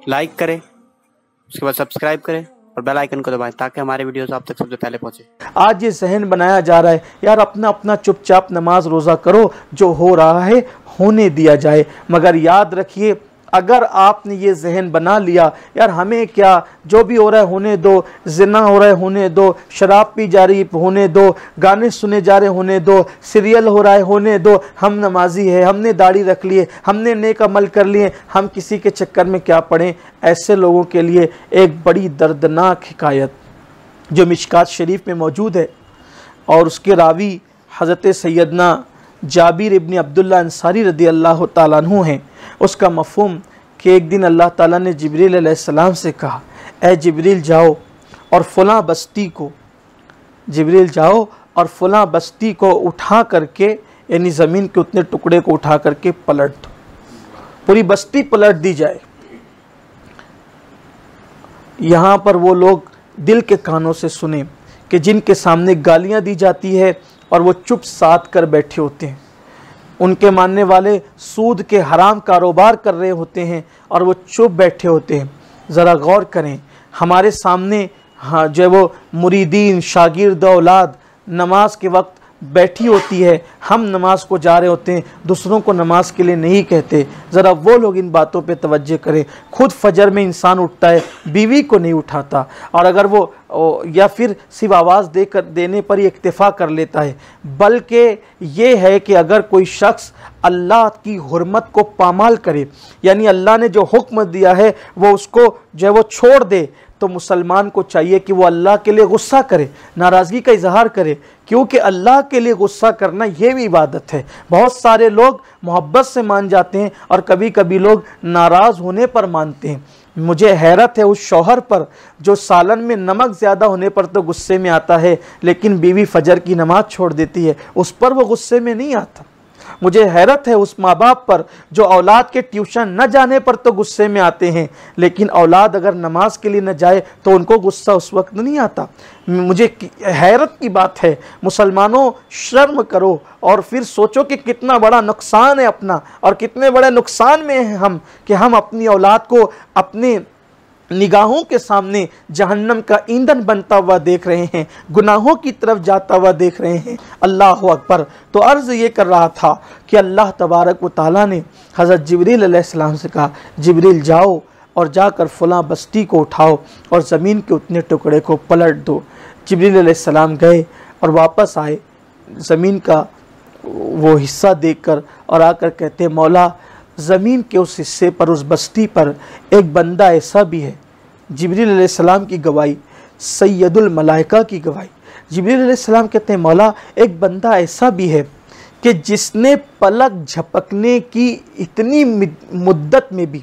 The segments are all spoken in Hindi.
लाइक करें, उसके बाद सब्सक्राइब करें और बेल आइकन को दबाएं ताकि हमारे वीडियोस आप तक सबसे पहले पहुंचे। आज ये जहन बनाया जा रहा है यार अपना अपना चुपचाप नमाज रोज़ा करो, जो हो रहा है होने दिया जाए। मगर याद रखिए, अगर आपने ये जहन बना लिया यार हमें क्या, जो भी हो रहा है होने दो, जिना हो रहा है होने दो, शराब पी जा रही होने दो, गाने सुने जा रहे होने दो, सीरियल हो रहा है होने दो, हम नमाजी है, हमने दाढ़ी रख लिए, हमने नेक अमल कर लिए, हम किसी के चक्कर में क्या पड़ें। ऐसे लोगों के लिए एक बड़ी दर्दनाक हिकायत जो मिशकात शरीफ में मौजूद है और उसके रावी हज़रत सैयदना जाबिर इब्न अब्दुल्ला अंसारी रदी अल्लाह ताला अन्हु हैं। उसका मफ़हूम कि एक दिन अल्लाह ताला ने जिब्रील अलैहिस्सलाम से कहा, ए जिब्रील जाओ और फ़लाँ बस्ती को, जिब्रील जाओ और फ़लाँ बस्ती को उठा करके, यानी ज़मीन के उतने टुकड़े को उठा करके पलट दो, पूरी बस्ती पलट दी जाए। यहाँ पर वो लोग दिल के कानों से सुने कि जिनके सामने गालियाँ दी जाती है और वो चुप साध कर बैठे होते हैं, उनके मानने वाले सूद के हराम कारोबार कर रहे होते हैं और वो चुप बैठे होते हैं। ज़रा गौर करें, हमारे सामने हाँ जो वो मुरीदीन शागिर्द औलाद नमाज के वक्त बैठी होती है, हम नमाज को जा रहे होते हैं, दूसरों को नमाज के लिए नहीं कहते। ज़रा वो लोग इन बातों पे तवज्जो करें। खुद फजर में इंसान उठता है, बीवी को नहीं उठाता, और अगर वो या फिर सिर्फ आवाज़ देने पर ही इक्तिफ़ा कर लेता है। बल्कि ये है कि अगर कोई शख्स अल्लाह की हुर्मत को पामाल करे, यानी अल्लाह ने जो हुक्म दिया है वो उसको जो है वो छोड़ दे, तो मुसलमान को चाहिए कि वो अल्लाह के लिए गुस्सा करे, नाराज़गी का इजहार करे, क्योंकि अल्लाह के लिए गुस्सा करना ये भी इबादत है। बहुत सारे लोग मोहब्बत से मान जाते हैं और कभी कभी लोग नाराज़ होने पर मानते हैं। मुझे हैरत है उस शौहर पर जो सालन में नमक ज़्यादा होने पर तो गुस्से में आता है, लेकिन बीवी फजर की नमाज़ छोड़ देती है, उस पर वो गुस्से में नहीं आता। मुझे हैरत है उस माँ बाप पर जो औलाद के ट्यूशन न जाने पर तो गुस्से में आते हैं, लेकिन औलाद अगर नमाज के लिए न जाए तो उनको गुस्सा उस वक्त नहीं आता। मुझे हैरत की बात है, मुसलमानों शर्म करो और फिर सोचो कि कितना बड़ा नुकसान है अपना, और कितने बड़े नुकसान में हैं हम कि हम अपनी औलाद को अपने निगाहों के सामने जहन्नम का ईंधन बनता हुआ देख रहे हैं, गुनाहों की तरफ जाता हुआ देख रहे हैं। अल्लाह अकबर। तो अर्ज़ ये कर रहा था कि अल्लाह तबारक व तआला ने हज़रत जिब्रील अलैहिस्सलाम से कहा, जिब्रील जाओ और जाकर फ़लाँ बस्ती को उठाओ और ज़मीन के उतने टुकड़े को पलट दो। जिब्रील अलैहिस्सलाम गए और वापस आए ज़मीन का वो हिस्सा देखकर, और आकर कहते, मौला ज़मीन के उस हिस्से पर, उस बस्ती पर एक बंदा ऐसा भी है। जिब्रील अलैहिस्सलाम की गवाही, सैयदुल मलाइका की गवाही। जिब्रील अलैहिस्सलाम कहते हैं, मौला एक बंदा ऐसा भी है कि जिसने पलक झपकने की इतनी मुद्दत में भी,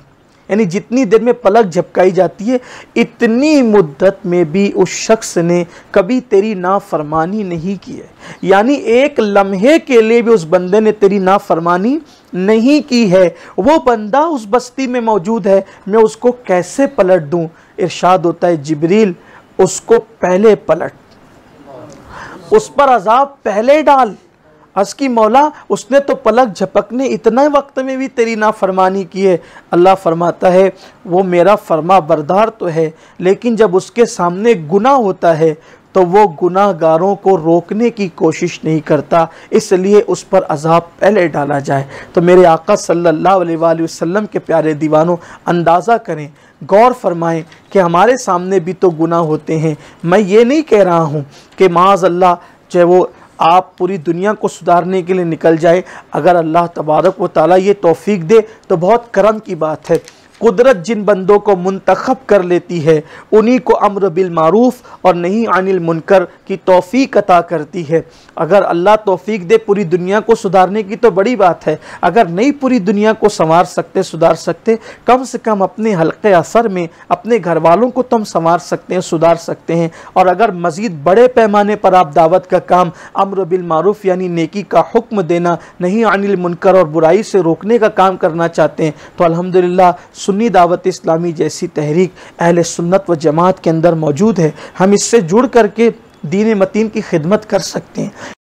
यानी जितनी देर में पलक झपकाई जाती है इतनी मुद्दत में भी उस शख्स ने कभी तेरी नाफरमानी नहीं की है, यानी एक लम्हे के लिए भी उस बंदे ने तेरी नाफरमानी नहीं की है। वो बंदा उस बस्ती में मौजूद है, मैं उसको कैसे पलट दूं? इरशाद होता है, जिब्रील उसको पहले पलट, उस पर अजाब पहले डाल। अर्ज़ की, मौला उसने तो पलक झपकने इतना वक्त में भी तेरी नाफरमानी की है। अल्लाह फरमाता है, वो मेरा फरमा बरदार तो है, लेकिन जब उसके सामने गुनाह होता है तो वो गुनाहगारों को रोकने की कोशिश नहीं करता, इसलिए उस पर अजाब पहले डाला जाए। तो मेरे आका सल्लल्लाहु अलैहि वसल्लम के प्यारे दीवानों, अंदाज़ा करें, गौर फरमाएं कि हमारे सामने भी तो गुनाह होते हैं। मैं ये नहीं कह रहा हूँ कि माज़ अल्लाह चाहे वो आप पूरी दुनिया को सुधारने के लिए निकल जाए। अगर अल्लाह तबारक व तआला ये तौफीक दे तो बहुत करम की बात है। कुदरत जिन बंदों को मुंतखब कर लेती है उन्हीं को अम्र बिल मारूफ और नहीं अनिल मुनकर की तौफीक अता करती है। अगर अल्लाह तौफीक दे पूरी दुनिया को सुधारने की तो बड़ी बात है, अगर नहीं पूरी दुनिया को संवार सकते, सुधार सकते, कम से कम अपने हल्के असर में अपने घर वालों को तो हम संवार सकते हैं, सुधार सकते हैं। और अगर मज़ीद बड़े पैमाने पर आप दावत का काम, अम्र बिल मारूफ यानी नेकी का हुक्म देना, नहीं अनिल मुनकर और बुराई से रोकने का काम करना चाहते हैं तो अल्हम्दुलिल्लाह सुन्नी दावत इस्लामी जैसी तहरीक अहले सुन्नत व जमात के अंदर मौजूद है। हम इससे जुड़ करके दीन मतीन की खिदमत कर सकते हैं।